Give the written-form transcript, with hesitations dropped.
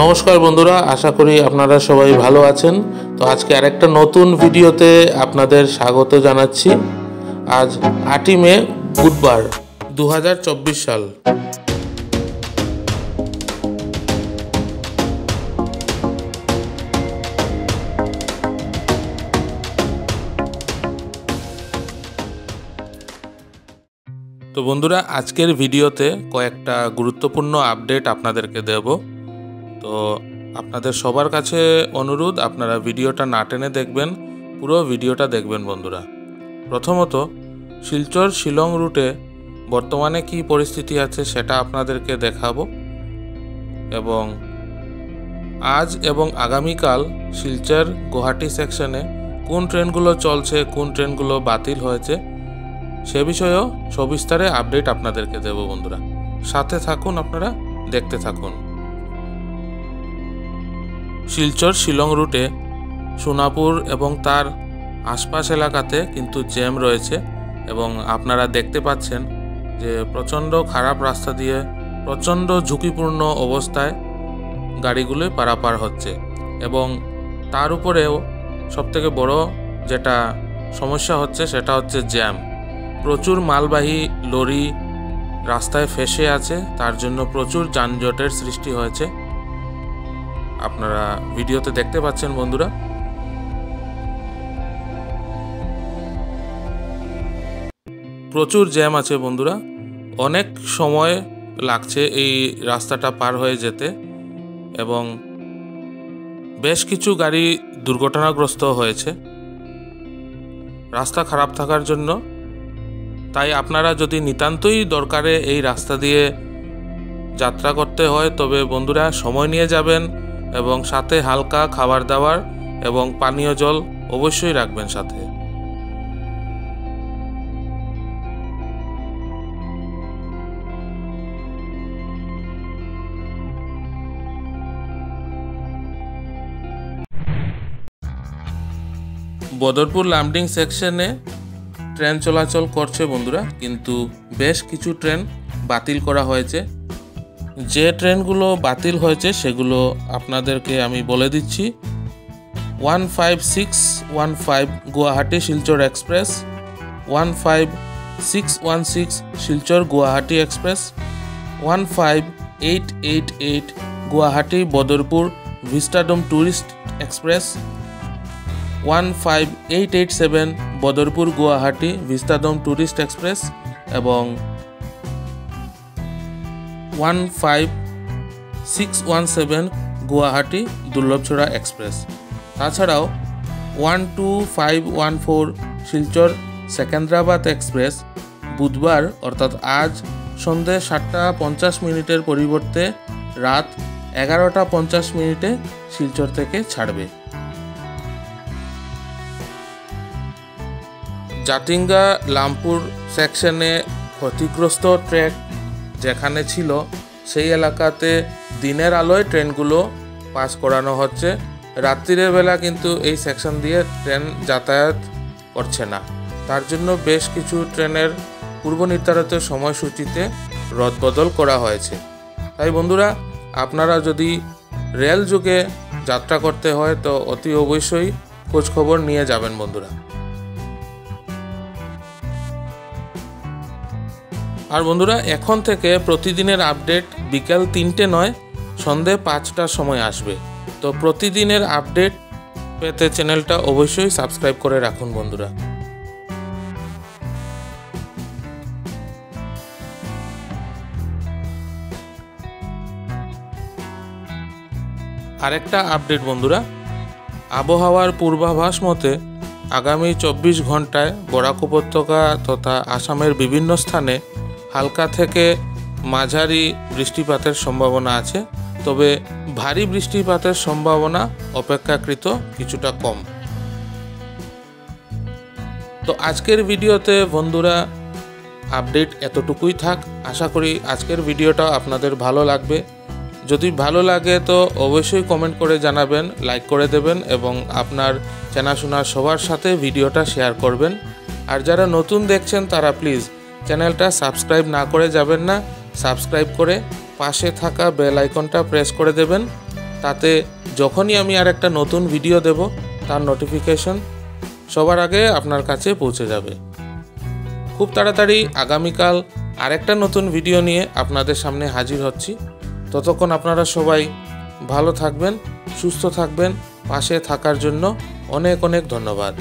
নমস্কার বন্ধুরা, আশা করি আপনারা সবাই ভালো আছেন। তো আজকে আরেকটা নতুন ভিডিওতে আপনাদের স্বাগত জানাচ্ছি। আজ 8ই মে বুধবার 2024 সাল। তো বন্ধুরা, আজকের ভিডিওতে কয়েকটা গুরুত্বপূর্ণ আপডেট আপনাদেরকে দেব। তো আপনাদের সবার কাছে অনুরোধ, আপনারা ভিডিওটা না টেনে দেখবেন, পুরো ভিডিওটা দেখবেন বন্ধুরা। প্রথমত, শিলচর শিলং রুটে বর্তমানে কি পরিস্থিতি আছে সেটা আপনাদেরকে দেখাবো, এবং আজ এবং আগামীকাল শিলচর গুয়াহাটি সেকশনে কোন ট্রেনগুলো চলছে, কোন ট্রেনগুলো বাতিল হয়েছে সে বিষয়েও সবিস্তারে আপডেট আপনাদেরকে দেব বন্ধুরা। সাথে থাকুন, আপনারা দেখতে থাকুন। শিলচর শিলং রুটে সোনাপুর এবং তার আশপাশ এলাকাতে কিন্তু জ্যাম রয়েছে, এবং আপনারা দেখতে পাচ্ছেন যে প্রচণ্ড খারাপ রাস্তা দিয়ে প্রচণ্ড ঝুঁকিপূর্ণ অবস্থায় গাড়িগুলো পারাপার হচ্ছে। এবং তার উপরেও সবথেকে বড় যেটা সমস্যা হচ্ছে সেটা হচ্ছে জ্যাম। প্রচুর মালবাহী লরি রাস্তায় ফেসে আছে, তার জন্য প্রচুর যানজটের সৃষ্টি হয়েছে। আপনারা ভিডিওতে দেখতে পাচ্ছেন বন্ধুরা। প্রচুর জ্যাম আছে বন্ধুরা, অনেক সময় লাগছে এই রাস্তাটা পার হয়ে যেতে, এবং বেশ কিছু গাড়ি দুর্ঘটনাগ্রস্ত হয়েছে রাস্তা খারাপ থাকার জন্য। তাই আপনারা যদি নিতান্তই দরকারে এই রাস্তা দিয়ে যাত্রা করতে হয়, তবে বন্ধুরা সময় নিয়ে যাবেন, এবং সাথে হালকা খাবার দাবার এবং পানীয় জল অবশ্যই রাখবেন সাথে। বদরপুর লামডিং সেকশনে ট্রেন চলাচল করছে বন্ধুরা, কিন্তু বেশ কিছু ট্রেন বাতিল করা হয়েছে। যে ট্রেনগুলো বাতিল হয়েছে সেগুলো আপনাদেরকে আমি বলে দিচ্ছি। 15615 Guwahati Silchar express, 15616 Silchar Guwahati express, 15888 Guwahati Badarpur Vistadome tourist express, 15887 Badarpur Guwahati Vistadome tourist express, এবং 15617 গুয়াহাটি দুর্লভছড়া এক্সপ্রেস। তাছাড়াও 12514 শিলচর সেকেন্দ্রাবাদ এক্সপ্রেস বুধবার অর্থাৎ আজ সন্ধ্যে 7:50 পরিবর্তে রাত 11:50 শিলচর থেকে ছাড়বে। জাটিঙ্গা লামপুর সেকশনে ক্ষতিগ্রস্ত ট্র্যাক যেখানে ছিল সেই এলাকাতে দিনের আলোয় ট্রেনগুলো পাস করানো হচ্ছে, রাত্রির বেলা কিন্তু এই সেকশন দিয়ে ট্রেন যাতায়াত করছে না। তার জন্য বেশ কিছু ট্রেনের পূর্ব নির্ধারিত সময়সূচিতে রদবদল করা হয়েছে। তাই বন্ধুরা, আপনারা যদি রেল যুগে যাত্রা করতে হয় তো অতি অবশ্যই খোঁজখবর নিয়ে যাবেন বন্ধুরা। আর বন্ধুরা, এখন থেকে প্রতিদিনের আপডেট বিকাল 3টে নয়, সন্ধে 5টার সময় আসবে। তো প্রতিদিনের আপডেট পেতে চ্যানেলটা অবশ্যই সাবস্ক্রাইব করে রাখুন বন্ধুরা। আরেকটা আপডেট বন্ধুরা, আবহাওয়ার পূর্বাভাস মতে আগামী 24 ঘন্টায় বরাক উপত্যকা তথা আসামের বিভিন্ন স্থানে হালকা থেকে মাঝারি বৃষ্টিপাতের সম্ভাবনা আছে, তবে ভারী বৃষ্টিপাতের সম্ভাবনা অপেক্ষাকৃত কিছুটা কম। তো আজকের ভিডিওতে বন্ধুরা আপডেট এতটুকুই থাক। আশা করি আজকের ভিডিওটা আপনাদের ভালো লাগবে। যদি ভালো লাগে তো অবশ্যই কমেন্ট করে জানাবেন, লাইক করে দেবেন, এবং আপনার চেনাশোনা সবার সাথে ভিডিওটা শেয়ার করবেন। আর যারা নতুন দেখছেন তারা প্লিজ চ্যানেলটা সাবস্ক্রাইব না করে যাবেন না, সাবস্ক্রাইব করে পাশে থাকা বেল আইকনটা প্রেস করে দেবেন, তাতে যখনই আমি আর একটা নতুন ভিডিও দেব তার নোটিফিকেশন সবার আগে আপনার কাছে পৌঁছে যাবে। খুব তাড়াতাড়ি আগামীকাল আরেকটা নতুন ভিডিও নিয়ে আপনাদের সামনে হাজির হচ্ছি। ততক্ষণ আপনারা সবাই ভালো থাকবেন, সুস্থ থাকবেন। পাশে থাকার জন্য অনেক অনেক ধন্যবাদ।